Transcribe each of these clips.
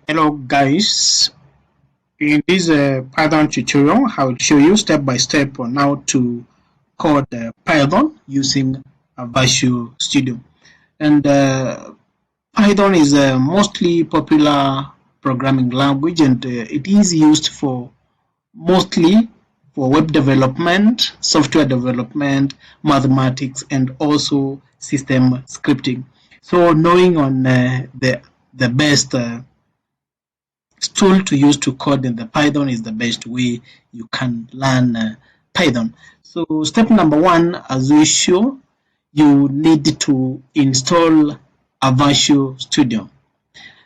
Hello guys, in this Python tutorial I will show you step by step on how to code Python using Visual Studio. And Python is a mostly popular programming language, and it is used for mostly for web development, software development, mathematics, and also system scripting. So knowing on the best tool to use to code in the Python is the best way you can learn Python. So step number one, as usual, you need to install a Visual Studio.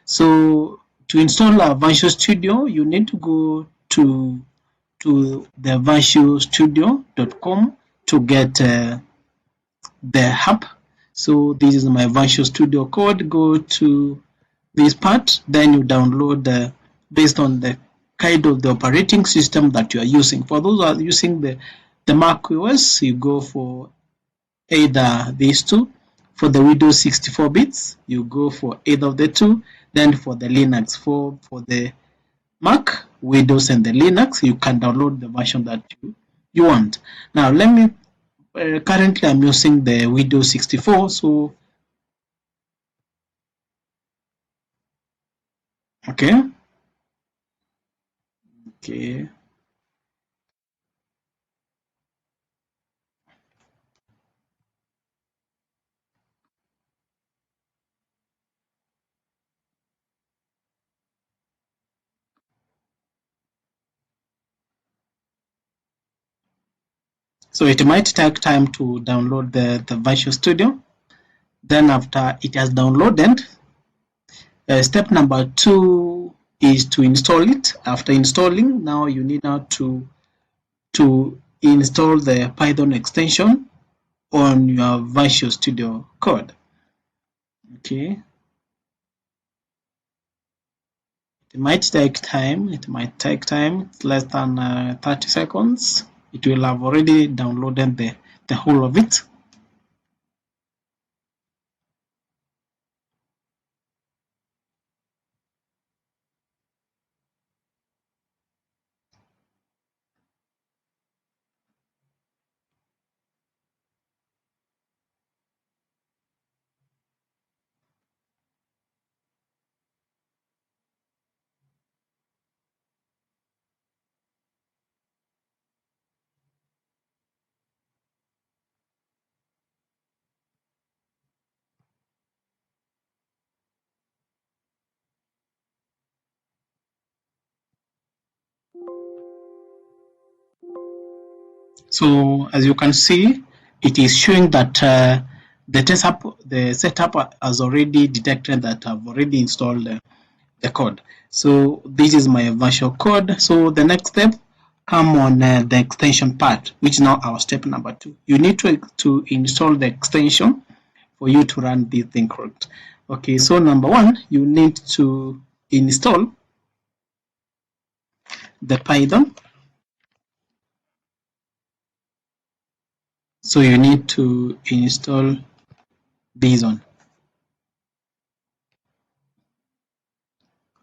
So to install a Visual Studio, you need to go to the visualstudio.com to get the app. So this is my Visual Studio code. Go to this part, then you download based on the kind of the operating system that you are using. For those who are using the Mac OS, you go for either these two. For the Windows 64 bits, you go for either of the two. Then for the Linux, for the Mac, Windows, and the Linux, you can download the version that you want. Now, let me currently I'm using the Windows 64, so okay. So it might take time to download the Visual Studio. Then after it has downloaded, step number two is to install it. After installing, now you need now to install the Python extension on your Visual Studio code. Okay. It might take time. It's less than 30 seconds. It will have already downloaded the whole of it. So as you can see, it is showing that the setup has already detected that I've already installed the code. So this is my virtual code. So the next step come on the extension part, which is now our step number two. You need to install the extension for you to run this thing correct. Okay, so number one, you need to install the Python. So you need to install this one,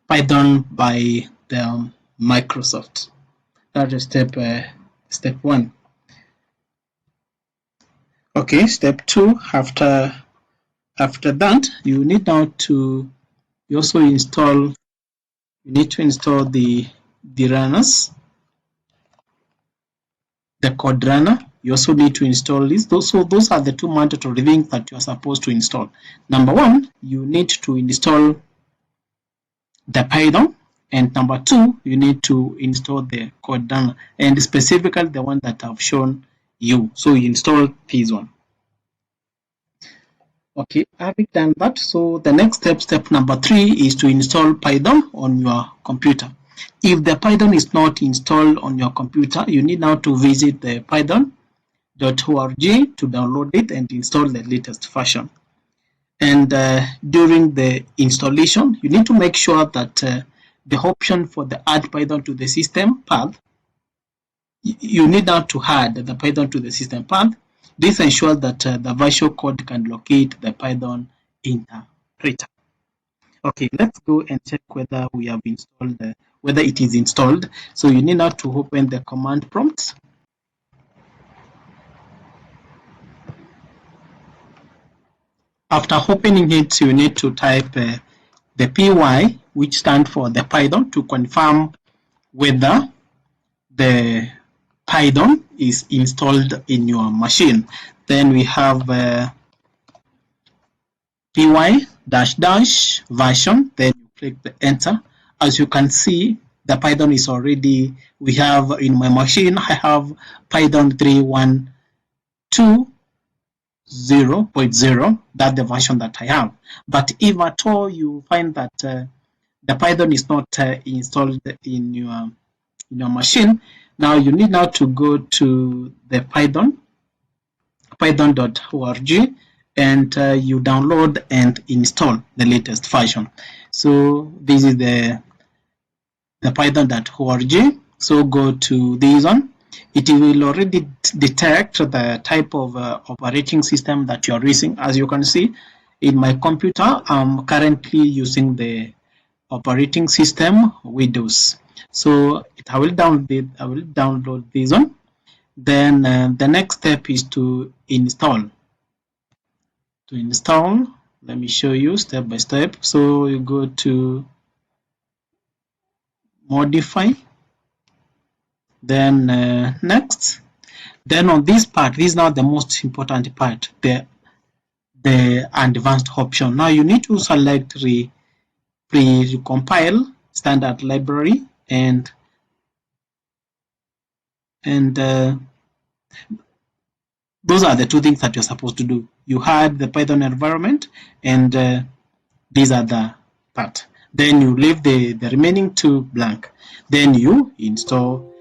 Python by the Microsoft. That is step one. Okay, step two. After that, you need now to you also install. You need to install the runners, the code runner. You also need to install this. So those are the two mandatory things that you are supposed to install. Number one, you need to install the Python, and number two, you need to install the code runner, and specifically the one that I've shown you. So you install this one. Okay, having done that, so the next step number three, is to install Python on your computer. If the Python is not installed on your computer, you need now to visit the python.org to download it and install the latest version. And during the installation, you need to make sure that the option for the add Python to the system path, you need now to add the Python to the system path. This ensures that the virtual code can locate the Python interpreter. Okay, let's go and check whether we have installed, whether it is installed. So you need now to open the command prompt. After opening it, you need to type the py, which stands for the Python, to confirm whether the Python is installed in your machine. Then we have py dash dash version, then you click the enter. As you can see, the Python is already, we have in my machine, I have Python 3.1.2.0.0, that's the version that I have. But if at all you find that the Python is not installed in your machine, now you need now to go to the python.org, and you download and install the latest version. So this is the python.org. So go to this one. It will already detect the type of operating system that you're using. As you can see, in my computer, I'm currently using the operating system Windows. So I will download this one. Then the next step is to install. Let me show you step by step. So you go to modify, then next. Then on this part, this is now the most important part, the advanced option. Now you need to select pre-compile standard library, and those are the two things that you're supposed to do. You had the Python environment, and these are the part. Then you leave the remaining two blank. Then you install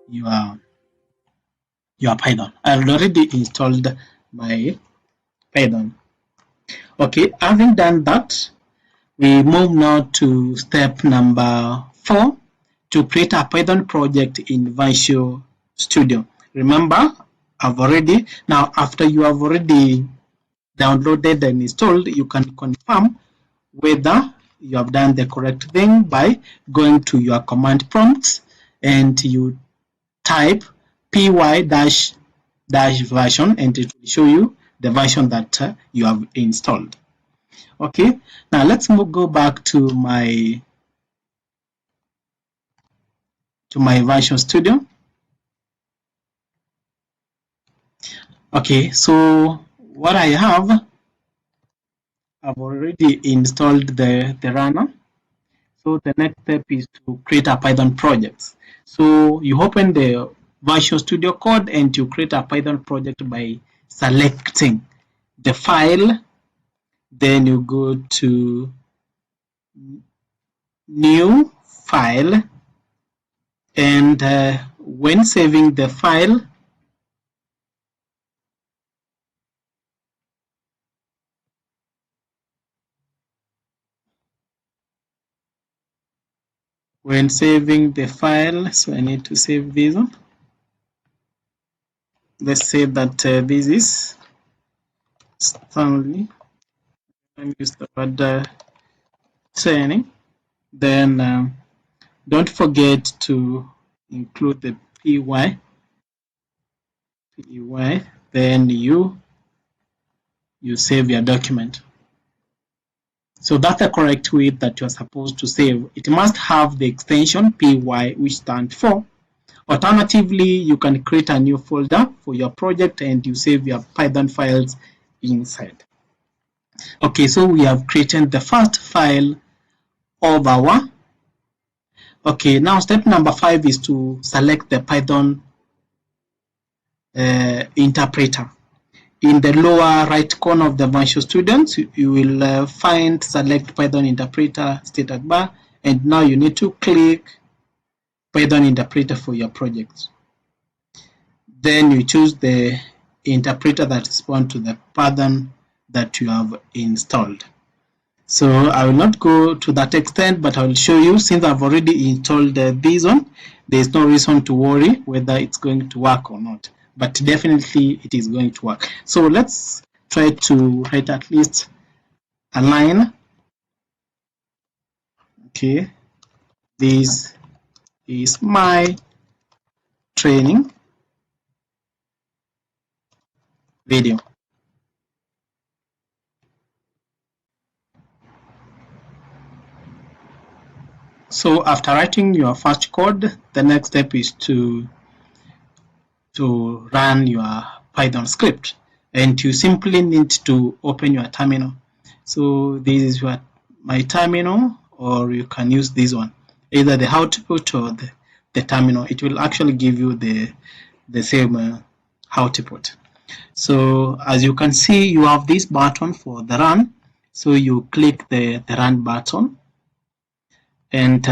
your Python. I already installed my Python. Okay, having done that, we move now to step number 4, to create a Python project in Visual Studio. Remember, now after you have already downloaded and installed, you can confirm whether you have done the correct thing by going to your command prompts, and you type py dash version, and it will show you the version that you have installed. Okay, now let's go back to my Visual Studio. Okay, so what I have, I've already installed the runner. So the next step is to create a Python project. So you open the Visual Studio Code and you create a Python project by selecting the file. Then you go to new file, and when saving the file, so I need to save this one. Let's say that this is Stanley. I'm use the word training. Then don't forget to include the py. Then you save your document. So that's the correct way that you're supposed to save. It must have the extension py, which stands for. Alternatively, you can create a new folder for your project and you save your Python files inside. Okay, so we have created the first file of our. Okay, now step number 5 is to select the Python interpreter. In the lower right corner of the Visual Studio, you will find select Python interpreter status bar, and now you need to click Python interpreter for your project. Then you choose the interpreter that responds to the Python that you have installed. So I will not go to that extent, but I will show you, since I've already installed this one, there is no reason to worry whether it's going to work or not, but definitely it is going to work. So let's try to write at least a line Okay, this is my training video. So after writing your first code, the next step is to run your Python script, and you simply need to open your terminal. So this is what my terminal, or you can use this one, either the output or the terminal. It will actually give you the same output. So as you can see, you have this button for the run. So you click the run button, and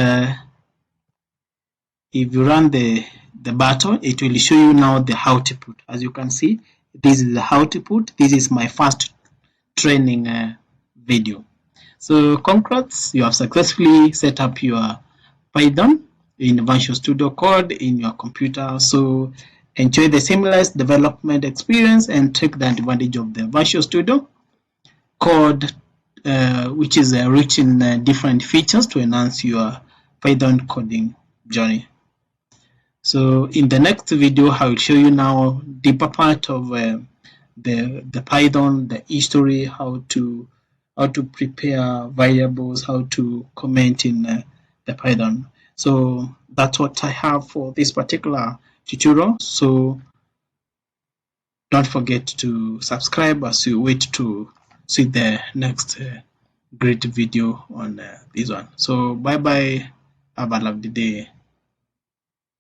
if you run the button, it will show you now the output. As you can see, this is the output. This is my first training video. So congrats, you have successfully set up your Python in Visual Studio Code in your computer. So enjoy the seamless development experience and take the advantage of the Visual Studio Code, which is rich in different features to enhance your Python coding journey. So in the next video, I will show you now deeper part of the Python, the history, how to prepare variables, how to comment in the Python. So that's what I have for this particular tutorial. So don't forget to subscribe as you wait to see the next great video on this one. So bye bye. Have a lovely day.